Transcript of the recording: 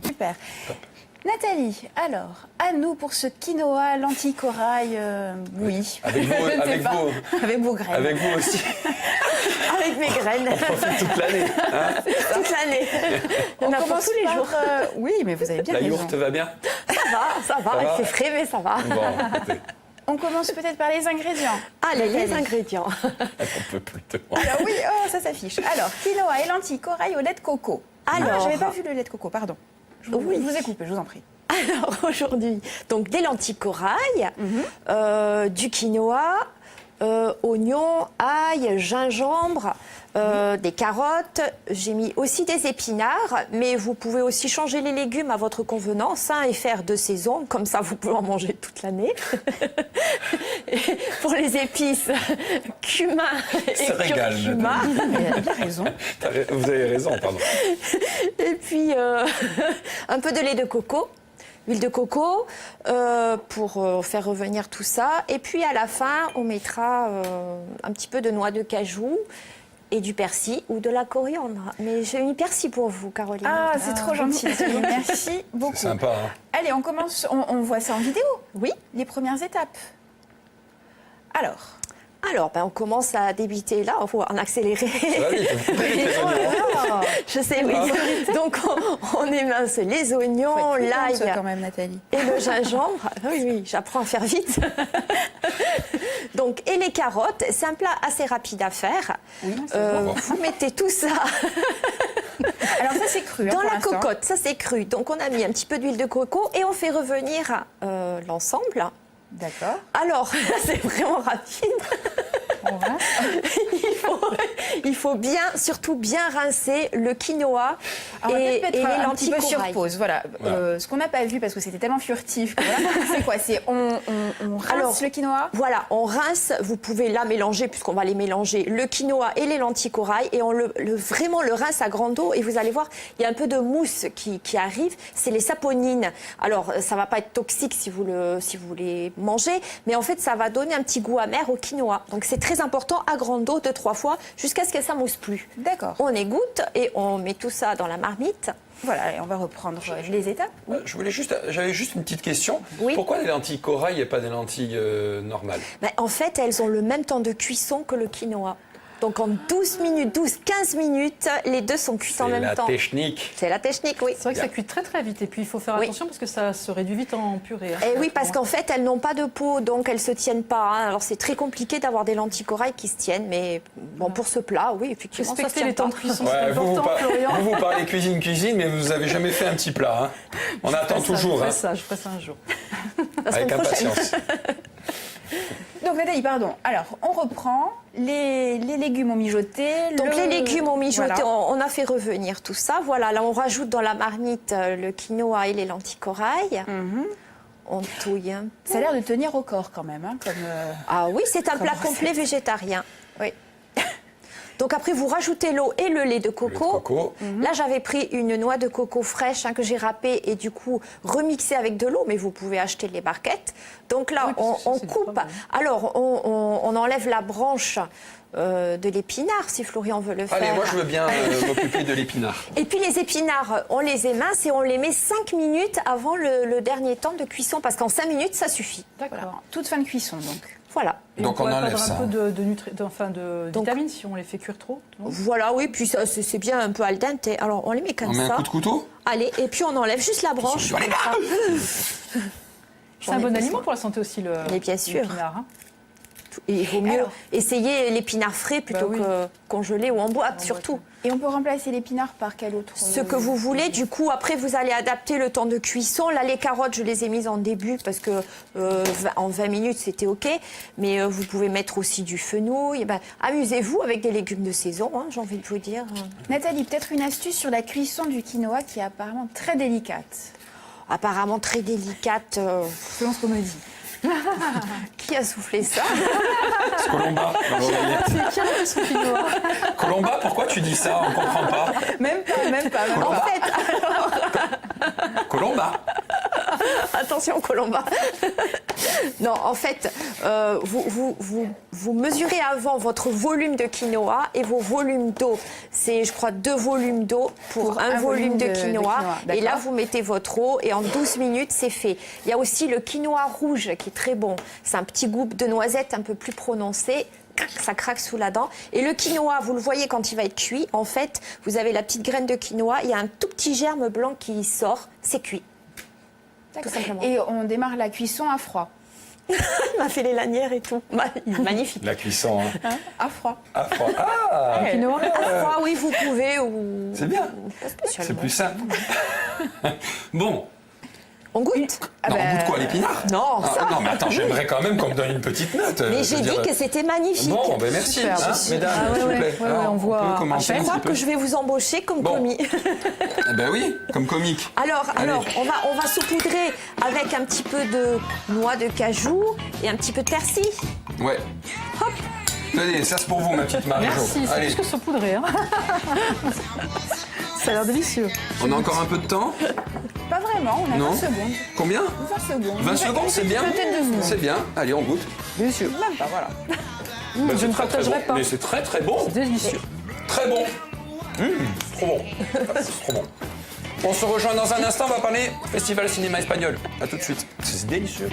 Super. Nathalie, alors, à nous pour ce quinoa, lentilles, corail, oui. Avec vous, Avec vos graines. Avec vous aussi. Avec mes graines. On profite toute l'année. Hein, Toute l'année. On commence tous les jours. Oui, mais vous avez bien la raison. yourte va bien? Ça va. Il fait frais, mais ça va. Bon, écoutez, On commence peut-être par les ingrédients. Allez, les Nathalie. ingrédients. on peut plus te voir. Alors oui, oh, ça s'affiche. Alors, quinoa et lentilles, corail au lait de coco. Alors, j'avais pas vu le lait de coco, pardon. Je vous ai coupé, je vous en prie. Alors aujourd'hui, donc des lentilles corail, du quinoa, oignons, ail, gingembre, des carottes. J'ai mis aussi des épinards, mais vous pouvez aussi changer les légumes à votre convenance et faire de saison, comme ça vous pouvez en manger toute l'année. Et pour les épices, cumin et Ça régale, curcuma. Mais elle a bien raison. Vous avez raison, pardon. Et puis un peu de lait de coco, huile de coco pour faire revenir tout ça. Et puis à la fin, on mettra un petit peu de noix de cajou et du persil ou de la coriandre. Mais j'ai mis persil pour vous, Caroline. Ah, c'est trop gentil. Merci beaucoup. C'est sympa, hein. Allez, on commence. On voit ça en vidéo. Oui. Les premières étapes. Alors, On commence à débiter là, il faut en accélérer. Ça va vite. Vous coupez les oignons. Je sais, oui. Donc on émince les oignons, l'ail quand même, Nathalie. et le gingembre. Oui, j'apprends à faire vite. Donc, et les carottes, c'est un plat assez rapide à faire. Oui, vous mettez tout ça Alors ça, c'est cru. dans pour la l'instant. cocotte, ça c'est cru. Donc on a mis un petit peu d'huile de coco et on fait revenir l'ensemble. D'accord. Alors, c'est vraiment rapide. On va. Il faut bien, surtout bien rincer le quinoa Alors, on va et peut-être les mettre un lentilles petit peu sur corail. pause. Voilà. Ce qu'on n'a pas vu parce que c'était tellement furtif. Voilà. C'est quoi? C'est on rince Alors, le quinoa. Voilà, on rince, vous pouvez là mélanger, puisqu'on va les mélanger, le quinoa et les lentilles corail, et on vraiment le rince à grande eau, et vous allez voir, il y a un peu de mousse qui arrive, c'est les saponines. Alors, ça va pas être toxique si vous les mangez, mais en fait, ça va donner un petit goût amer au quinoa. Donc, c'est très important, à grande eau, 2-3 fois, jusqu'à ce que ça mousse plus. D'accord. On égoutte, et on met tout ça dans la marmite. Voilà, et on va reprendre les étapes. Oui. J'avais juste une petite question. Oui. Pourquoi des lentilles corail et pas des lentilles normales? Ben, en fait, elles ont le même temps de cuisson que le quinoa. Donc en 12 minutes, 12-15 minutes, les deux sont cuits en C'est même la temps. technique. C'est la technique, oui. C'est vrai que ça cuit très très vite et puis il faut faire Oui. attention parce que ça se réduit vite en purée. Hein. Et oui, parce qu'en fait, elles n'ont pas de peau, donc elles ne se tiennent pas. Hein. Alors c'est très compliqué d'avoir des lentilles corail qui se tiennent, mais bon, pour ce plat, oui, effectivement, ça se Respectez tient les temps pas. de cuisson, Ouais, c'est important, Florian. vous parlez cuisine, mais vous n'avez jamais fait un petit plat. Hein. On attend toujours. Je Hein, ferai ça un jour. La semaine avec prochaine. impatience. Donc Nathalie, pardon. Alors, on reprend. Les légumes ont mijoté. Donc les légumes ont mijoté, Voilà. on a fait revenir tout ça. Voilà, là on rajoute dans la marmite le quinoa et les lentilles corail. On touille un peu. Ça a l'air de tenir au corps quand même. Hein, comme, Ah oui, c'est un Comme plat recette. complet végétarien. Oui. Donc après, vous rajoutez l'eau et le lait de coco. coco. Là, j'avais pris une noix de coco fraîche que j'ai râpée et du coup remixée avec de l'eau, mais vous pouvez acheter les barquettes. Donc là, Oui, parce que on c'est du coupe. poivre. Alors, on enlève la branche de l'épinard, si Florian veut le faire. Allez, moi je veux bien m'occuper de l'épinard. Et puis les épinards, on les émince et on les met 5 minutes avant le dernier temps de cuisson, parce qu'en 5 minutes, ça suffit. D'accord. Voilà. Toute fin de cuisson donc. Voilà. Et Donc, on on pourrait enlève perdre ça. un peu de Donc- vitamines si on les fait cuire trop. non Voilà, oui, puis ça, c'est bien un peu al dente. Alors, on les met comme On met ça. un coup de couteau? Allez, et puis on enlève juste la branche. Allez, comme ça. C'est un bon aliment pour la santé aussi, le Mais bien sûr. l'épinard, hein. Et il vaut mieux Alors. essayer l'épinard frais plutôt Bah oui. que congelé ou en boîte, surtout. Et on peut remplacer l'épinard par quel autre Ce que vous voulez, du coup, après, vous allez adapter le temps de cuisson. Là, les carottes, je les ai mises en début parce que en 20 minutes, c'était OK. Mais vous pouvez mettre aussi du fenouil. Eh ben, amusez-vous avec des légumes de saison, hein, j'ai envie de vous dire. Nathalie, peut-être une astuce sur la cuisson du quinoa qui est apparemment très délicate. Apparemment très délicate. Selon ce qu'on me dit. Qui a soufflé ça? C'est Colomba. dans l'oreillette. C'est qui a fait son quinoa? Colomba, pourquoi tu dis ça? On comprend pas. Même pas. En fait, Colomba. Attention, Colomba. Non, en fait, vous mesurez avant votre volume de quinoa et vos volumes d'eau. C'est, je crois, 2 volumes d'eau pour un volume de quinoa. Et là, vous mettez votre eau et en 12 minutes, c'est fait. Il y a aussi le quinoa rouge qui est très bon. C'est un petit goût de noisette un peu plus prononcé. Ça craque sous la dent. Et le quinoa, vous le voyez quand il va être cuit. En fait, vous avez la petite graine de quinoa. Il y a un tout petit germe blanc qui sort. C'est cuit. Tout simplement. Et on démarre la cuisson à froid. Il m'a fait les lanières et tout. Magnifique. La cuisson, hein. À froid. À froid. Ah, Quinoa. À froid, oui, vous pouvez. Ou... c'est bien. Pas spécialement. C'est plus simple. Bon. On goûte. Non, on goûte quoi, l'épinard? Non, ça. Non, mais attends, j'aimerais quand même qu'on me donne une petite note. Mais je j'ai veux dit dire. que c'était magnifique. Bon, ben merci, Super, hein, merci. mesdames, Ah, ouais, s'il vous ouais, plaît. ouais, Alors, on voit peut à commencer Je un crois petit peu. que je vais vous embaucher comme Bon. commis. Eh ben oui, comme comique. Alors, Allez. on va saupoudrer avec un petit peu de noix de cajou et un petit peu de persil. Ouais. Hop. Allez, ça c'est pour vous, ma petite Marie-Jo. Merci, c'est Allez, plus que saupoudré. Hein. Ça a l'air délicieux. on a encore un peu de temps? Pas vraiment, on a Non. 20 secondes. Combien? 20 secondes. 20 secondes, c'est bien? C'est bien. Allez, on goûte. Délicieux. Même pas, voilà. Bah, je c'est ne très, très partagerai bon. pas. Mais c'est très très bon. Délicieux. Très bon. Trop bon. Trop bon. On se rejoint dans un instant, on va parler Festival Cinéma Espagnol. A tout de suite. C'est délicieux.